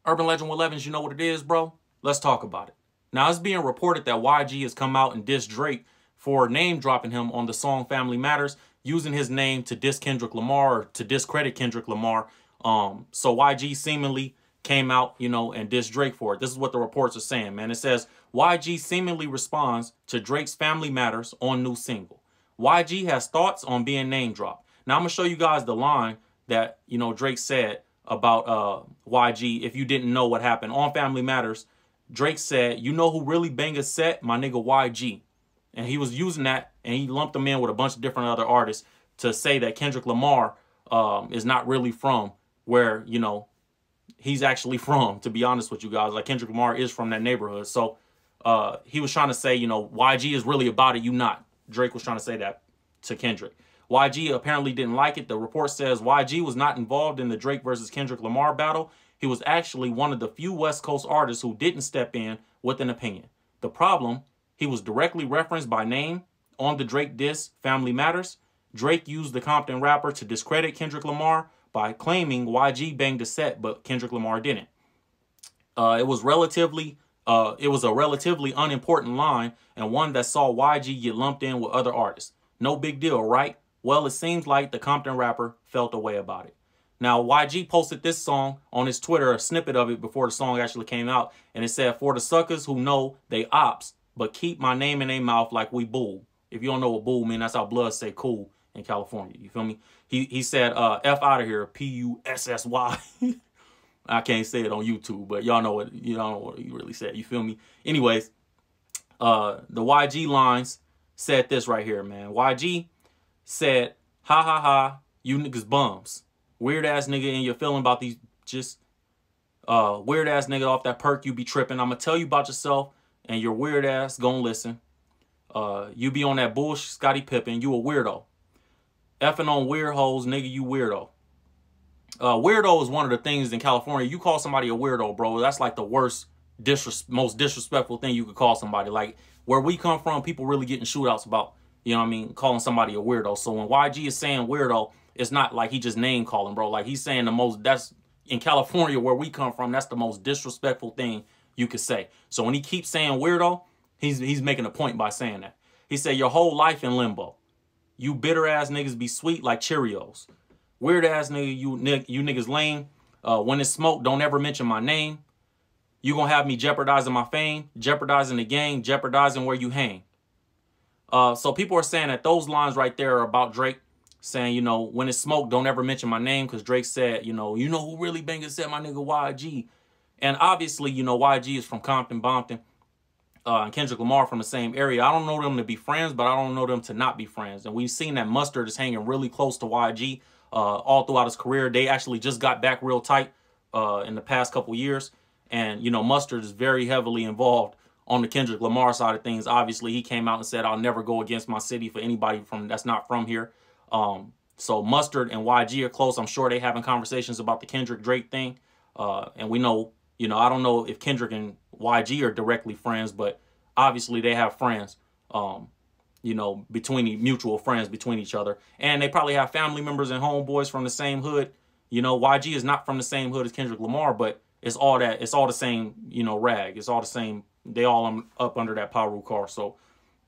Urban Legend with Levins, you know what it is, bro? Let's talk about it. Now, it's being reported that YG has come out and dissed Drake for name dropping him on the song Family Matters, using his name to diss Kendrick Lamar or to discredit Kendrick Lamar. So YG seemingly came out, you know, and dissed Drake for it. This is what the reports are saying, man. It says, YG seemingly responds to Drake's Family Matters on new single. YG has thoughts on being name dropped. Now, I'm going to show you guys the line that, you know, Drake said about YG. If you didn't know what happened on Family Matters, Drake said, you know who really bang a set? My nigga YG. And he was using that, and he lumped them in with a bunch of different other artists to say that Kendrick Lamar is not really from where, you know, he's actually from, to be honest with you guys. Like, Kendrick Lamar is from that neighborhood. So he was trying to say, you know, YG is really about it, you not. Drake was trying to say that to Kendrick. YG apparently didn't like it. The report says YG was not involved in the Drake versus Kendrick Lamar battle. He was actually one of the few West Coast artists who didn't step in with an opinion. The problem, he was directly referenced by name on the Drake diss Family Matters. Drake used the Compton rapper to discredit Kendrick Lamar by claiming YG banged a set, but Kendrick Lamar didn't. It was a relatively unimportant line, and one that saw YG get lumped in with other artists. No big deal, right? Well, it seems like the Compton rapper felt a way about it. Now, YG posted this song on his Twitter, a snippet of it before the song actually came out, and it said, for the suckers who know they ops, but keep my name in their mouth like we bull. If you don't know what bull mean, that's how Bloods say cool in California. You feel me? He said, F out of here, P-U-S-S-Y. I can't say it on YouTube, but y'all know what he really said. You feel me? Anyways, the YG lines said this right here, man. YG said, ha ha ha, you niggas bums. Weird ass nigga in your feeling about these just weird ass nigga off that perk you be tripping. I'ma tell you about yourself and your weird ass gonna listen. You be on that bullshit Scottie Pippen, you a weirdo. Effing on weird hoes, nigga, you weirdo. Weirdo is one of the things in California. You call somebody a weirdo, bro, that's like the worst, most disrespectful thing you could call somebody. Like, where we come from, people really get in shootouts about, you know what I mean, calling somebody a weirdo. So when YG is saying weirdo, it's not like he just name calling, bro. Like, he's saying the most, that's, in California, where we come from, that's the most disrespectful thing you could say. So when he keeps saying weirdo, he's making a point by saying that. He said, your whole life in limbo. You bitter ass niggas be sweet like Cheerios. Weird ass nigga, you niggas lame. When it's smoke, don't ever mention my name. You gonna have me jeopardizing my fame, jeopardizing the game, jeopardizing where you hang. So people are saying that those lines right there are about Drake saying, you know, when it's smoke, don't ever mention my name, because Drake said, you know who really banging said my nigga YG. And obviously, you know, YG is from Compton, Bompton, and Kendrick Lamar from the same area. I don't know them to be friends, but I don't know them to not be friends. And we've seen that Mustard is hanging really close to YG all throughout his career. They actually just got back real tight in the past couple years. And, you know, Mustard is very heavily involved on the Kendrick Lamar side of things. Obviously, he came out and said, I'll never go against my city for anybody that's not from here. So Mustard and YG are close. I'm sure they having conversations about the Kendrick Drake thing. And we know, you know, I don't know if Kendrick and YG are directly friends, but obviously they have friends, you know, mutual friends between each other. And they probably have family members and homeboys from the same hood. You know, YG is not from the same hood as Kendrick Lamar, but it's all the same, you know, rag. It's all the same. They all up under that Paru car. So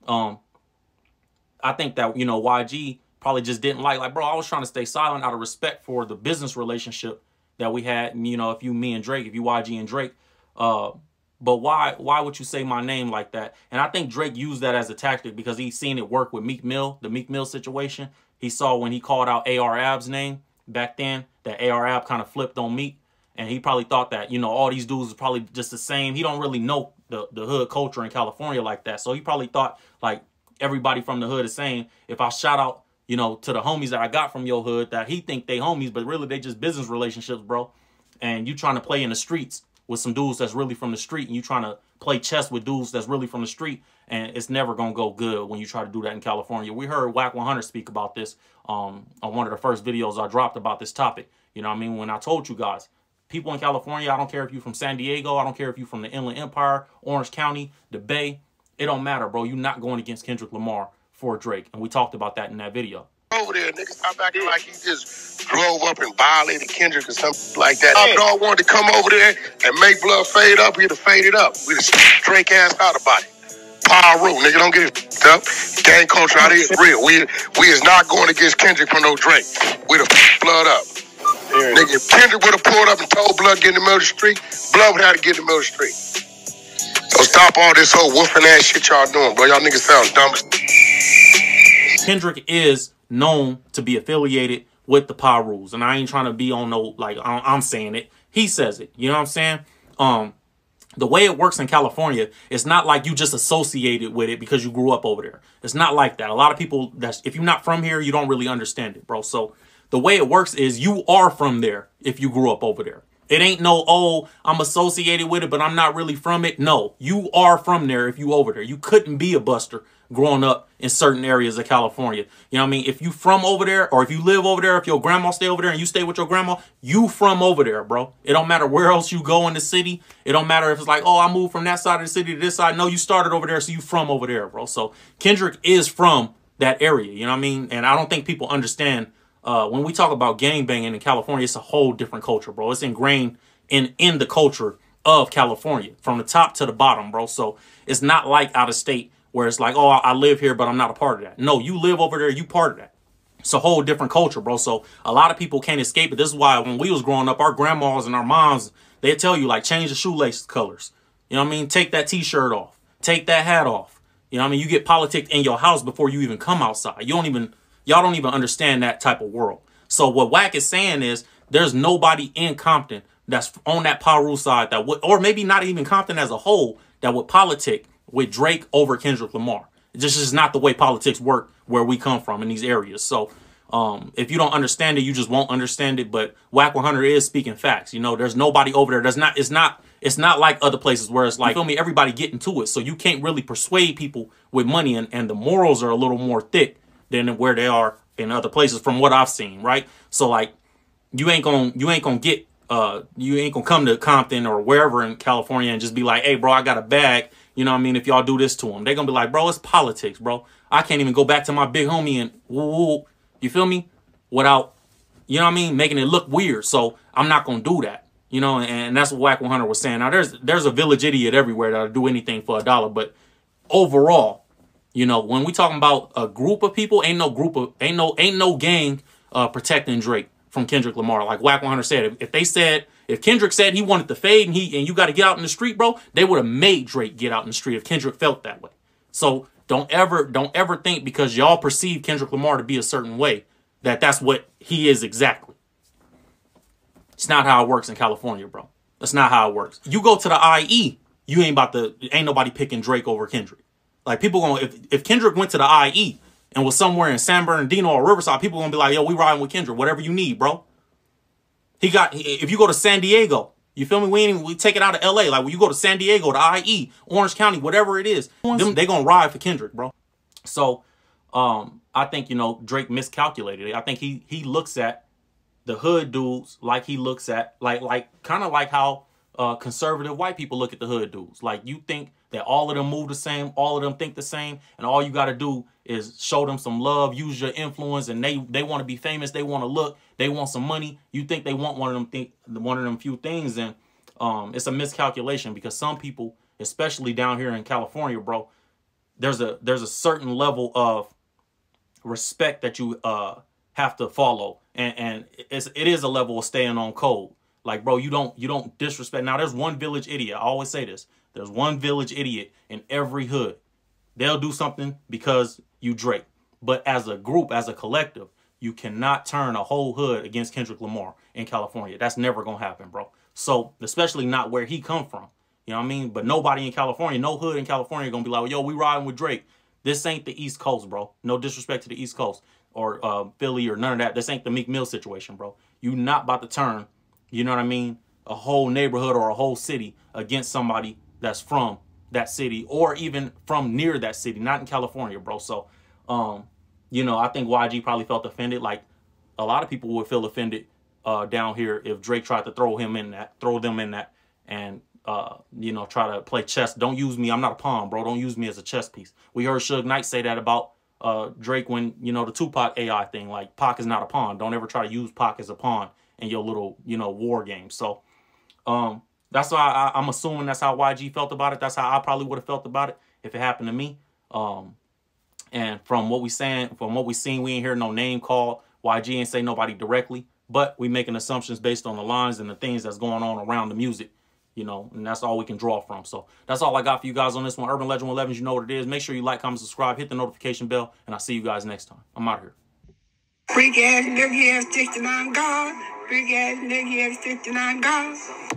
I think that, you know, YG probably just didn't like, bro, I was trying to stay silent out of respect for the business relationship that we had. You know, if you YG and Drake, but why would you say my name like that? And I think Drake used that as a tactic because he's seen it work with Meek Mill, the Meek Mill situation. He saw when he called out AR Ab's name back then, that AR Ab kind of flipped on Meek. And he probably thought that, you know, all these dudes is probably just the same. He don't really know the hood culture in California like that. So he probably thought, like, everybody from the hood is saying, if I shout out, you know, to the homies that I got from your hood, that he think they homies, but really they just business relationships, bro. And you trying to play in the streets with some dudes that's really from the street, and you trying to play chess with dudes that's really from the street, and it's never going to go good when you try to do that in California. We heard Wack 100 speak about this on one of the first videos I dropped about this topic. You know what I mean? When I told you guys, people in California, I don't care if you're from San Diego, I don't care if you're from the Inland Empire, Orange County, the Bay, it don't matter, bro. You're not going against Kendrick Lamar for Drake. And we talked about that in that video. over there, nigga. Stop acting like he just drove up and violated Kendrick or something like that. If dog wanted to come over there and make blood fade up, he'd have faded up. We'd have Drake ass out about it. Pyro, nigga, don't get it up. Gang culture out here is real. We is not going against Kendrick for no Drake. We'd have blood up. Nigga, if Kendrick would have pulled up and told Blood get in the middle of the street, Blood would have to get in the middle of the street. So stop all this whole woofing ass shit y'all doing, bro. Y'all niggas sound dumb. Kendrick is known to be affiliated with the Pyrus, and I ain't trying to be on no, like, I'm saying it. He says it. You know what I'm saying? The way it works in California, it's not like you just associated with it because you grew up over there. It's not like that. A lot of people, if you're not from here, you don't really understand it, bro. So the way it works is you are from there if you grew up over there. It ain't no, oh, I'm associated with it, but I'm not really from it. No, you are from there if you over there. You couldn't be a buster growing up in certain areas of California. You know what I mean? If you from over there, or if you live over there, if your grandma stay over there and you stay with your grandma, you from over there, bro. It don't matter where else you go in the city. It don't matter if it's like, oh, I moved from that side of the city to this side. No, you started over there, so you from over there, bro. So Kendrick is from that area, you know what I mean? And I don't think people understand when we talk about gangbanging in California, it's a whole different culture, bro. It's ingrained in the culture of California from the top to the bottom, bro. So it's not like out of state where it's like, oh, I live here, but I'm not a part of that. No, you live over there, you part of that. It's a whole different culture, bro. So a lot of people can't escape it. This is why when we was growing up, our grandmas and our moms, they'd tell you, like, change the shoelace colors. You know what I mean? Take that T-shirt off. Take that hat off. You know what I mean? You get politicked in your house before you even come outside. Y'all don't even understand that type of world. So what Wack is saying is there's nobody in Compton that's on that Paru side that would, or maybe not even Compton as a whole, that would politic with Drake over Kendrick Lamar. This is not the way politics work where we come from in these areas. So if you don't understand it, you just won't understand it. But Wack 100 is speaking facts. You know, there's nobody over there. It's not like other places where it's like, you feel me, everybody getting to it. So you can't really persuade people with money, and the morals are a little more thick than where they are in other places from what I've seen, right? So like you ain't gonna come to Compton or wherever in California and just be like, hey, bro, I got a bag. You know what I mean? If y'all do this to them, they're going to be like, bro, it's politics, bro. I can't even go back to my big homie and woo, you feel me? Without, you know what I mean? Making it look weird. So I'm not going to do that. You know, and that's what Wack 100 was saying. Now there's a village idiot everywhere that'll do anything for $1. But overall, you know, when we talking about a group of people, ain't no gang protecting Drake from Kendrick Lamar. Like Wack 100 said, if Kendrick said he wanted to fade and you got to get out in the street, bro, they would have made Drake get out in the street if Kendrick felt that way. So don't ever think because y'all perceive Kendrick Lamar to be a certain way that's what he is exactly. It's not how it works in California, bro. That's not how it works. You go to the IE, ain't nobody picking Drake over Kendrick. Like people if Kendrick went to the IE and was somewhere in San Bernardino or Riverside, people gonna be like, yo, we riding with Kendrick, whatever you need, bro. If you go to San Diego, you feel me? We take it out of LA. Like when you go to San Diego, to IE, Orange County, whatever it is, they gonna ride for Kendrick, bro. So I think, you know, Drake miscalculated. I think he looks at the hood dudes like he looks at like kind of like how conservative white people look at the hood dudes. Like you think that all of them move the same, all of them think the same, and all you got to do is show them some love, use your influence, and they want to be famous, they want to look, they want some money. You think they want one of them few things, and it's a miscalculation because some people, especially down here in California, bro, there's a certain level of respect that you have to follow, and it is a level of staying on code. Like, bro, you don't disrespect. Now, there's one village idiot. I always say this. There's one village idiot in every hood. They'll do something because you Drake. But as a group, as a collective, you cannot turn a whole hood against Kendrick Lamar in California. That's never going to happen, bro. So, especially not where he come from. You know what I mean? But nobody in California, no hood in California going to be like, yo, we riding with Drake. This ain't the East Coast, bro. No disrespect to the East Coast or Philly or none of that. This ain't the Meek Mill situation, bro. You not about to turn, you know what I mean, a whole neighborhood or a whole city against somebody that's from that city or even from near that city, not in California, bro. So, you know, I think YG probably felt offended. Like a lot of people would feel offended down here if Drake tried to throw them in that and, you know, try to play chess. Don't use me. I'm not a pawn, bro. Don't use me as a chess piece. We heard Suge Knight say that about Drake when, you know, the Tupac AI thing, like Pac is not a pawn. Don't ever try to use Pac as a pawn in your little, you know, war game. So that's why I'm assuming that's how YG felt about it. That's how I probably would have felt about it if it happened to me. And from what we seen, we ain't hear no name called. YG ain't say nobody directly, but we making assumptions based on the lines and the things that's going on around the music, you know, and that's all we can draw from. So that's all I got for you guys on this one. Urban Legend 11s, you know what it is. Make sure you like, comment, subscribe, hit the notification bell, and I'll see you guys next time. I'm out here. Freak ass nigga, 69 God. Freak ass nigga, 69 God.